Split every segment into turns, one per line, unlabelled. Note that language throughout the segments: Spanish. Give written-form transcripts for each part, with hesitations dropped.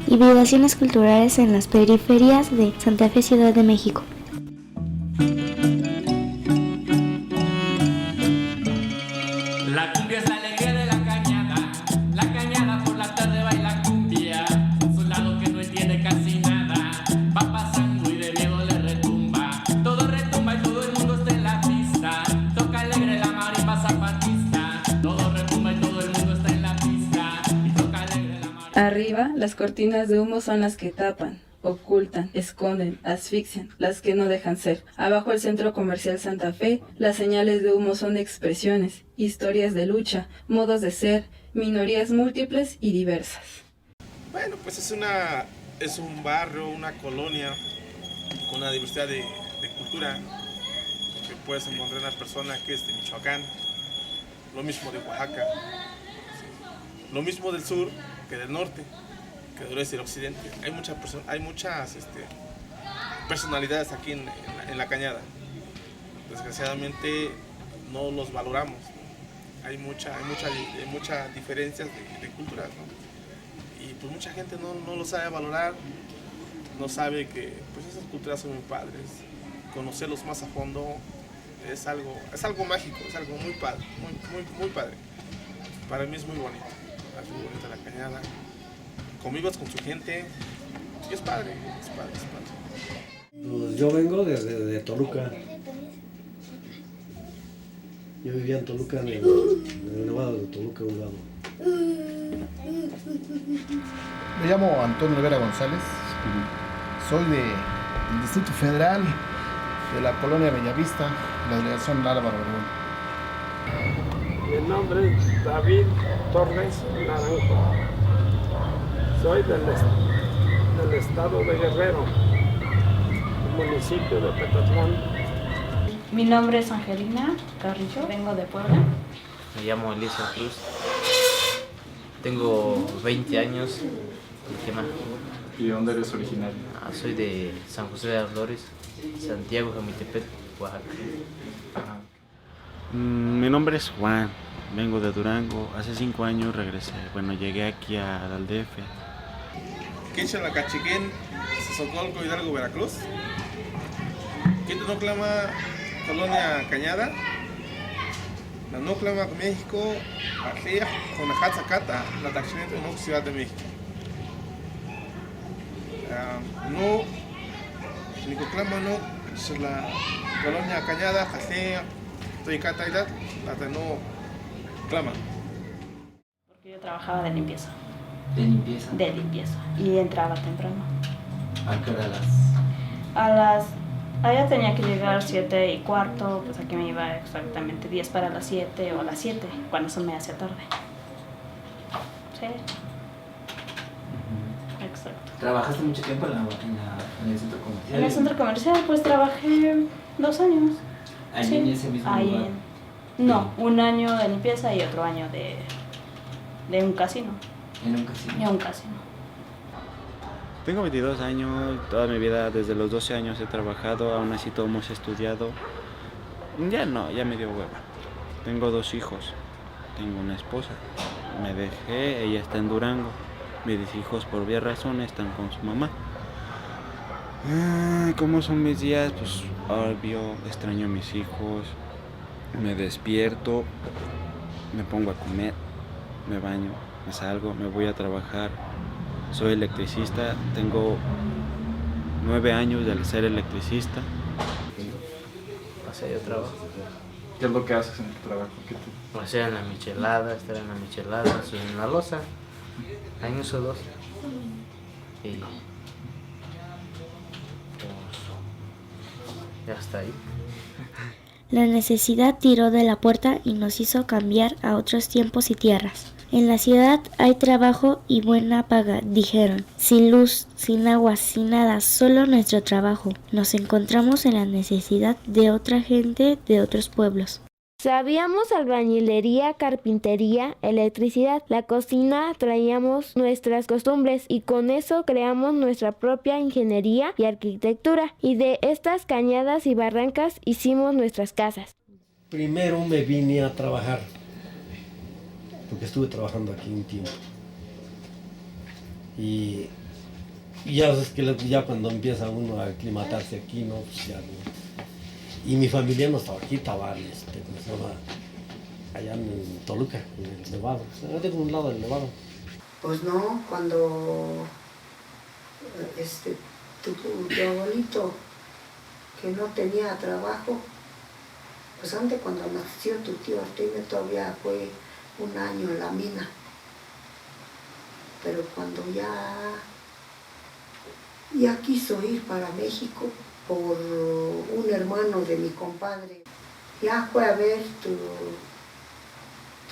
y vibraciones culturales en las periferias de Santa Fe, Ciudad de México.
La cumbia es la alegría de la cañada por la tarde baila cumbia, su lado que no entiende casi nada, va pasando y de miedo le retumba y todo el mundo está en la pista, toca alegre la marimba zapatista, todo retumba y todo el mundo está en la pista, y toca alegre la marimba.
Arriba, las cortinas de humo son las que tapan, ocultan, esconden, asfixian, las que no dejan ser. Abajo el Centro Comercial Santa Fe, las señales de humo son expresiones, historias de lucha, modos de ser, minorías múltiples y diversas.
Bueno, pues es un barrio, una colonia con una diversidad de cultura, que puedes encontrar una persona que es de Michoacán, lo mismo de Oaxaca, lo mismo del sur que del norte, que del oeste y del occidente. Hay muchas personalidades aquí en la cañada. Desgraciadamente no los valoramos. Hay muchas diferencias de culturas, ¿no? Y pues mucha gente no lo sabe valorar, no sabe que pues esas culturas son muy padres. Conocerlos más a fondo es algo mágico, es algo muy padre, muy padre. Para mí es muy bonito la cañada. Convivas con su gente y es padre.
Pues yo vengo de Toluca. Yo vivía en Toluca, en el Nevado de Toluca, un lado.
Me llamo Antonio Rivera González. Soy del Distrito Federal, de la colonia Bellavista, la delegación Álvaro Obregón.
Mi nombre es David Torres Naranjo. Soy del estado de Guerrero, municipio de Petatlán.
Mi nombre es Angelina Carrillo, vengo de Puebla.
Me llamo Elisa Cruz, tengo 20 años. ¿Qué más?
¿Y de dónde eres originario?
Soy de San José de las Flores, Santiago, Jamitepec, Oaxaca.
Mi nombre es Juan, vengo de Durango. Hace 5 años regresé, llegué aquí al DF.
Quichalacachiguen, Socolco, Hidalgo, Veracruz. Quintonoclama, Colonia Cañada. Nanoclama, México. Arlea, Conajatzacata, la Taxineta, Ciudad de México. No, Nicoclama, no, es la Colonia Cañada, Arlea, Toyicata, hasta no clama.
Porque yo trabajaba de limpieza.
¿De limpieza?
De limpieza. Y entraba temprano.
¿A qué hora
Allá tenía que llegar 7:15, pues aquí me iba exactamente 10 para las 7 o a las 7, cuando se me hacía tarde. Sí. Exacto.
¿Trabajaste mucho tiempo en el centro comercial?
En el centro comercial, pues trabajé 2 años.
¿Allí
sí.
en ese mismo lugar?
No, 1 año de limpieza y otro año de un casino.
¿En un casino?
En un casino.
Tengo 22 años, toda mi vida, desde los 12 años he trabajado, aún así todos hemos estudiado. Ya me dio hueva. Tengo 2 hijos, tengo una esposa, me dejé, ella está en Durango. Mis hijos por varias razones están con su mamá. ¿Cómo son mis días? Pues obvio, extraño a mis hijos, me despierto, me pongo a comer, me baño, me salgo, me voy a trabajar. Soy electricista, tengo 9 años de ser electricista.
O sea, yo trabajo.
¿Qué es lo que haces en tu trabajo?
O sea, en la michelada, estar en la michelada, soy en la loza. Año o 2. Y pues, ya está ahí.
La necesidad tiró de la puerta y nos hizo cambiar a otros tiempos y tierras. En la ciudad hay trabajo y buena paga, dijeron. Sin luz, sin agua, sin nada, solo nuestro trabajo. Nos encontramos en la necesidad de otra gente de otros pueblos.
Sabíamos albañilería, carpintería, electricidad. La cocina traíamos nuestras costumbres y con eso creamos nuestra propia ingeniería y arquitectura. Y de estas cañadas y barrancas hicimos nuestras casas.
Primero me vine a trabajar, porque estuve trabajando aquí un tiempo. Y Y ya ves que ya cuando empieza uno a aclimatarse aquí, ¿no? Pues ya no. Y mi familia no estaba aquí, estaba allá en Toluca, en el Nevado. De un lado del Nevado.
Pues no, cuando tu abuelito que no tenía trabajo, pues antes cuando nació tu tío Artemio todavía fue un año en la mina. Pero cuando ya quiso ir para México por un hermano de mi compadre, ya fue a ver tu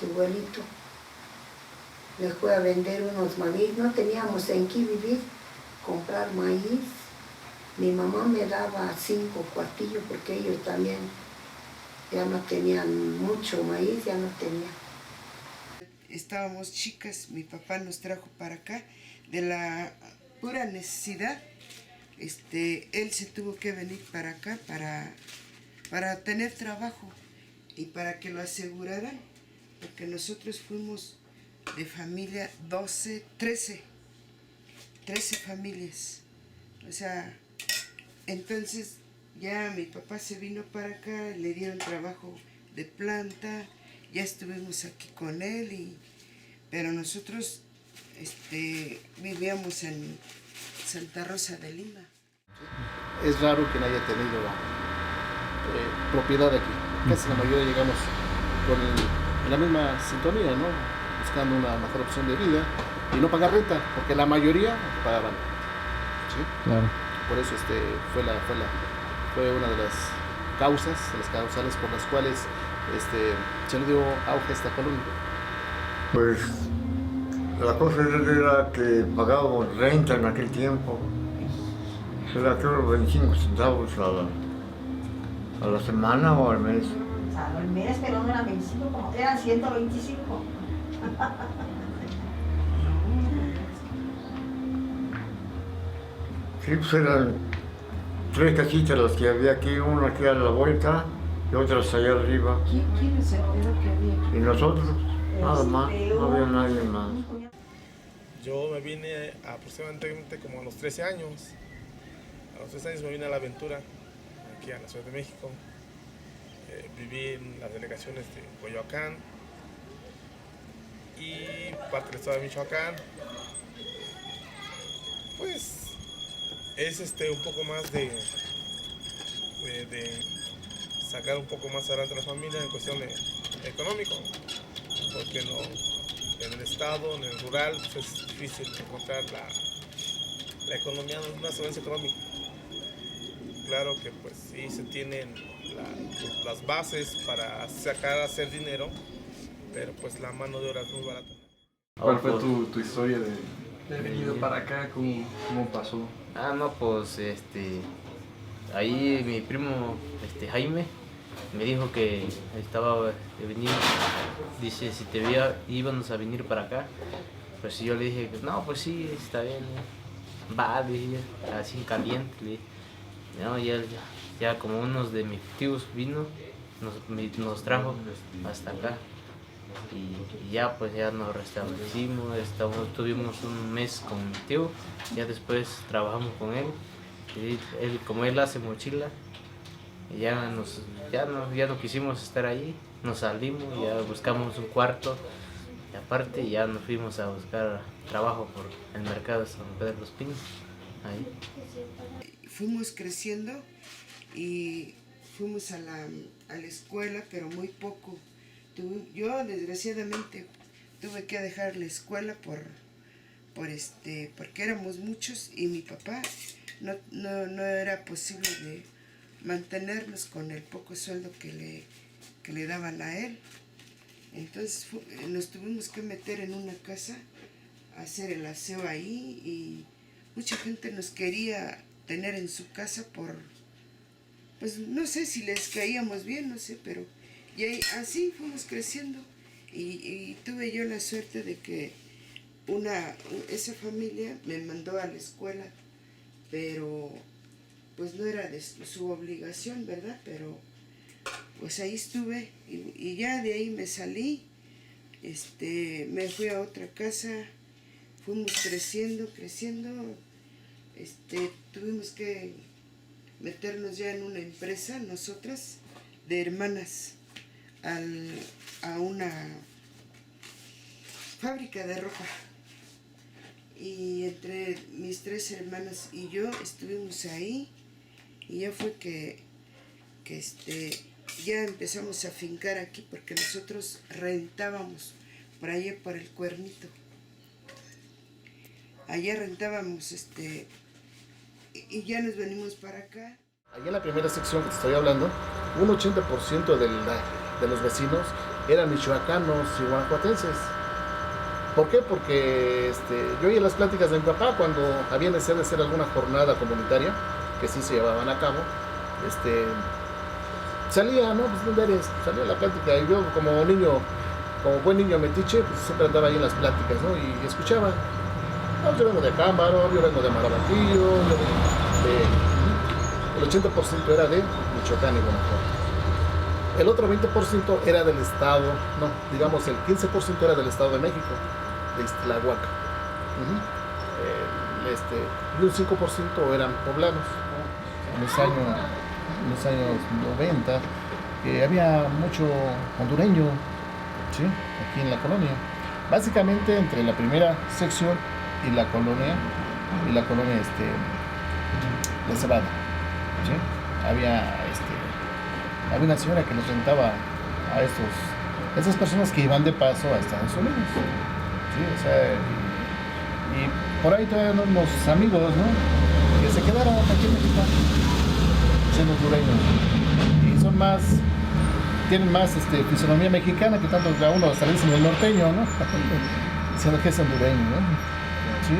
abuelito. Le fue a vender unos maíz, no teníamos en qué vivir, comprar maíz. Mi mamá me daba 5 cuartillos porque ellos también ya no tenían mucho maíz, ya no tenían.
Estábamos chicas, mi papá nos trajo para acá de la pura necesidad. Él se tuvo que venir para acá para tener trabajo y para que lo aseguraran, porque nosotros fuimos de familia 13 familias. O sea, entonces ya mi papá se vino para acá, le dieron trabajo de planta, ya estuvimos aquí con él, pero nosotros vivíamos en Santa Rosa de Lima.
Es raro que no haya tenido propiedad aquí. Casi la mayoría llegamos en la misma sintonía, ¿no? Buscando una mejor opción de vida y no pagar renta, porque la mayoría pagaban. ¿Sí?
Claro.
Por eso fue una de las causales por las cuales se le dio auge a esta colonia.
Pues la cosa era que pagábamos renta en aquel tiempo. Era creo 25 centavos a la semana o al mes.
Al mes, pero no eran 25, como eran 125.
Sí, pues eran 3 casitas las que había aquí, una aquí a la vuelta y otras allá arriba.
¿Quién es el que había aquí?
Y nosotros, nada más, no había nadie más.
Yo me vine aproximadamente como a los 13 años. A los 13 años me vine a la aventura, aquí a la Ciudad de México. Viví en las delegaciones de Coyoacán y parte del estado de Michoacán. Pues es un poco más de sacar un poco más adelante a la familia en cuestión económica, porque en el estado, en el rural, pues es difícil encontrar la economía, una solvencia económica. Claro que pues sí se tienen las bases para hacer dinero, pero pues la mano de obra es muy barata.
¿Cuál fue tu historia de haber venido para acá? ¿Cómo pasó?
No, pues ahí mi primo Jaime me dijo que estaba venir, dice si te veía íbamos a venir para acá. Pues yo le dije, no, pues sí, está bien, va, dije, así en caliente, le dije. No, ya como unos de mis tíos vino, nos trajo hasta acá y ya pues ya nos restablecimos, tuvimos un mes con mi tío, ya después trabajamos con él, y como él hace mochila, y ya no quisimos estar ahí, nos salimos, ya buscamos un cuarto y aparte ya nos fuimos a buscar trabajo por el mercado de San Pedro de los Pinos, ahí.
Fuimos creciendo y fuimos a la escuela, pero muy poco. Yo desgraciadamente tuve que dejar la escuela porque éramos muchos y mi papá no era posible de mantenernos con el poco sueldo que le daban a él. Entonces nos tuvimos que meter en una casa a hacer el aseo ahí y mucha gente nos quería tener en su casa pues no sé si les caíamos bien, no sé, pero y así fuimos creciendo y tuve yo la suerte de que esa familia me mandó a la escuela, pero pues no era de su obligación, ¿verdad? Pero pues ahí estuve y ya de ahí me salí, me fui a otra casa, fuimos creciendo tuvimos que meternos ya en una empresa, nosotras, de hermanas, a una fábrica de ropa. Y entre mis 3 hermanas y yo estuvimos ahí, y ya fue que ya empezamos a fincar aquí, porque nosotros rentábamos por allá por el Cuernito. Allá rentábamos y ya nos venimos para acá.
Allá en la primera sección que te estoy hablando, un 80% de los vecinos eran michoacanos y guanajuatenses. ¿Por qué? Porque yo oí las pláticas de mi papá cuando había necesidad de hacer alguna jornada comunitaria, que sí se llevaban a cabo, salía, ¿no? Pues ¿dónde eres? Salía la plática, y yo como buen niño metiche, pues siempre andaba ahí en las pláticas, ¿no? Y escuchaba. No, yo vengo de Cámbaro, yo vengo de Marabatillo, el 80% era de Michoacán y Guanajuato. El otro 20% era del estado, no, digamos el 15% era del estado de México, de Iztlahuaca. Y un 5% eran poblanos. En los años 90 había mucho hondureño, ¿sí? Aquí en la colonia. Básicamente entre la primera sección y la colonia de Cebada, ¿sí? Había una señora que les rentaba a esas personas que iban de paso a Estados Unidos, ¿sí? O sea, y por ahí todavía unos amigos, ¿no? Que se quedaron aquí en México, siendo hondureños, y tienen más fisonomía mexicana que tanto a uno hasta le dicen el norteño, ¿no? Siendo que es hondureño, ¿no? ¿Sí? Y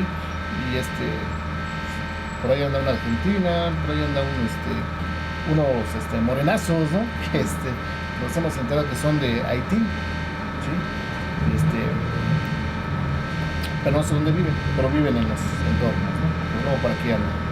por ahí anda una argentina, por ahí anda unos morenazos, ¿no? Que nos hemos enterado que son de Haití, ¿sí? Pero no sé dónde viven, pero viven en los entornos, ¿no? Luego por aquí andan.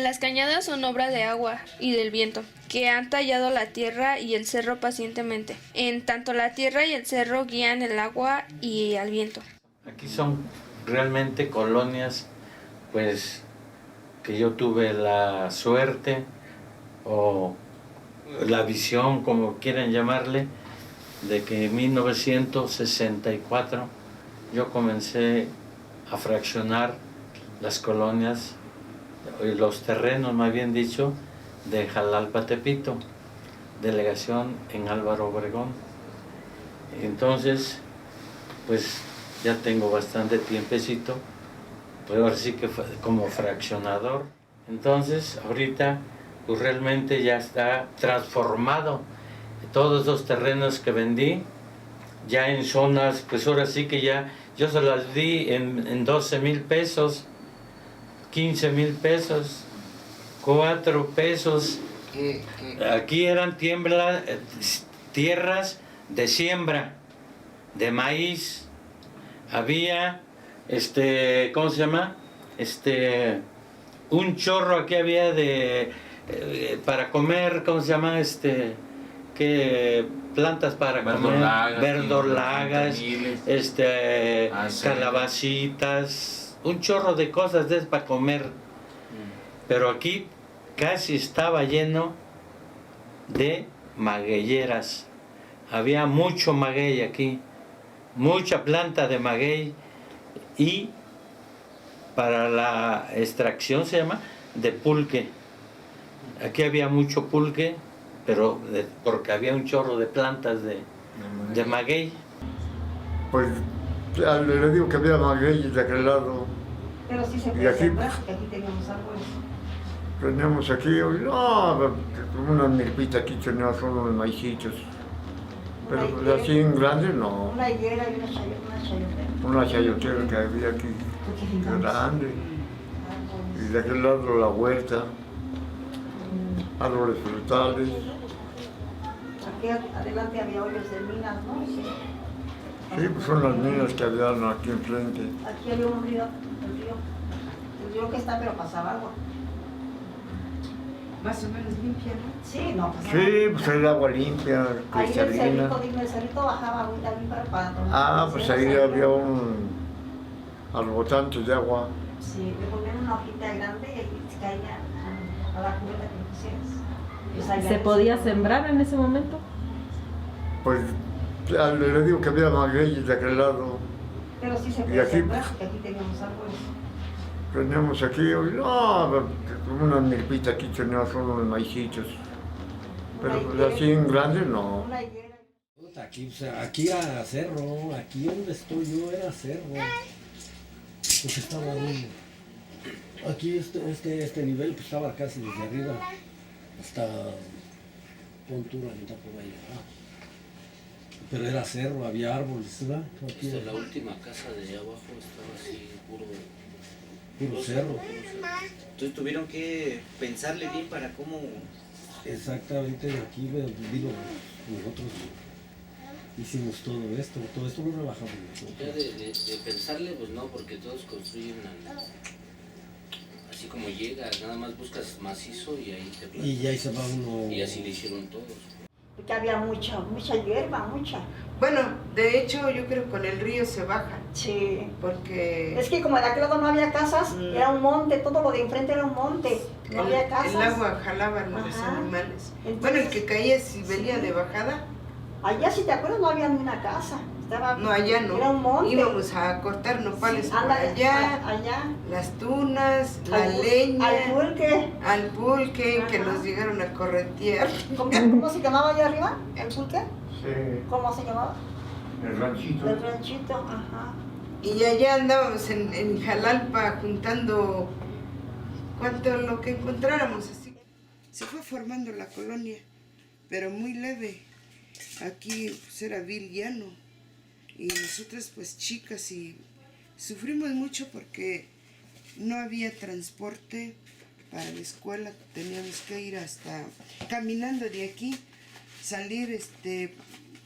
Las cañadas son obra de agua y del viento, que han tallado la tierra y el cerro pacientemente. En tanto la tierra y el cerro guían el agua y al viento.
Aquí son realmente colonias, pues, que yo tuve la suerte o la visión, como quieran llamarle, de que en 1964 yo comencé a fraccionar las colonias, los terrenos, más bien dicho, de Jalalpa Tepito, delegación en Álvaro Obregón. Entonces, pues ya tengo bastante tiempecito, pues ahora sí que como fraccionador. Entonces, ahorita, pues realmente ya está transformado todos los terrenos que vendí, ya en zonas, pues ahora sí que ya, yo se las di en 12,000 pesos, 15,000 pesos, 4 pesos. Aquí eran tierras de siembra, de maíz. Había, ¿cómo se llama? Un chorro aquí había para comer, ¿cómo se llama? Plantas para comer, verdolagas, calabacitas, un chorro de cosas para comer. Pero aquí casi estaba lleno de magueyeras. Había mucho maguey aquí, mucha planta de maguey, y para la extracción se llama de pulque. Aquí había mucho pulque, pero porque había un chorro de plantas de maguey.
Pues le digo que había maguey de aquel lado.
Pero sí se
Y
puede
aquí,
sembrar, porque aquí teníamos árboles.
Teníamos aquí, no, una milpita aquí, teníamos unos maicitos. Pero pues así en grande no.
Una higuera y una chayotera.
Una chayotera que había aquí, grande. Y de aquel lado la huerta, árboles frutales.
Aquí adelante había hoyos de minas, ¿no?
Sí, pues son las minas que habían aquí enfrente.
Aquí había un río, el río que está, pero pasaba agua.
Más o menos limpia, ¿no?
Sí, no pasaba.
Sí, pues hay agua limpia,
Ahí
cristalina.
el cerrito bajaba ahí para tomar.
Ah, pues ahí había un albotantes de agua.
Sí, le ponían una hojita grande y se caía a la cubeta que pusieras.
¿Se podía sembrar en ese momento?
Pues ya le digo que había magueyes de aquel lado.
Pero sí se
Y
podía
aquí,
sembrar, porque aquí teníamos árboles.
Teníamos aquí, no, una milpita aquí tenía solo unos maicitos. Pero pues, así en grande no.
Aquí, o sea, aquí era cerro, aquí donde estoy yo era cerro. Porque estaba aquí este nivel pues estaba casi desde arriba hasta Pontura, ni tampoco ahí, ¿verdad? Pero era cerro, había árboles, ¿verdad? Aquí,
La última casa de allá abajo estaba así,
puro cerro.
Entonces tuvieron que pensarle bien para cómo...
Exactamente, aquí digo, nosotros hicimos todo esto lo rebajamos nosotros.
Ya de pensarle, pues no, porque todos construyen así como llega, nada más buscas macizo y ahí te plantas.
Y ya ahí se va uno...
Y así lo hicieron todos.
Porque había mucha hierba, mucha.
Bueno, de hecho yo creo que con el río se baja.
Sí.
Porque...
Es que como de aquel lado no había casas, era un monte, todo lo de enfrente era un monte, no había casas.
El agua jalaba a los animales. Bueno, el que caía si venía de bajada.
Allá, si te acuerdas, no había ni una casa.
No, allá no.
Era un monte.
Íbamos a cortar nopales por
allá,
las tunas, la leña.
Al
pulque, que nos llegaron a corretear.
¿Cómo se llamaba allá arriba? ¿El pulque?
Sí.
¿Cómo se llamaba?
El ranchito.
El ranchito, ajá.
Y allá andábamos en Jalalpa juntando cuanto lo que encontráramos. Así. Se fue formando la colonia, pero muy leve. Aquí pues, era vil llano. Y nosotras pues chicas y sufrimos mucho porque no había transporte para la escuela, teníamos que ir hasta caminando de aquí, salir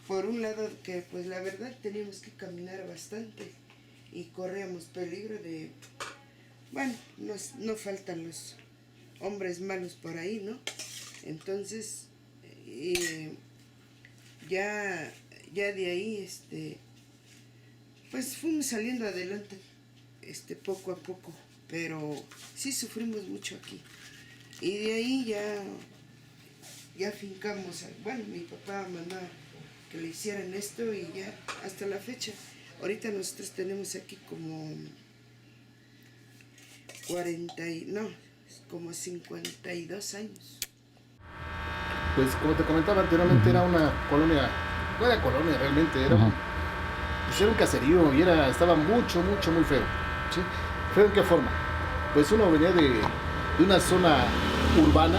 por un lado que pues la verdad teníamos que caminar bastante y corríamos peligro de, bueno, no faltan los hombres malos por ahí, ¿no? Entonces ya de ahí pues fuimos saliendo adelante poco a poco, pero sí sufrimos mucho aquí. Y de ahí ya afincamos, bueno, mi papá mandó que le hicieran esto y ya hasta la fecha. Ahorita nosotros tenemos aquí como 52 años.
Pues como te comentaba anteriormente, era una colonia, no era colonia realmente, era un caserío y estaba muy feo. ¿Sí? ¿Feo en qué forma? Pues uno venía de una zona urbana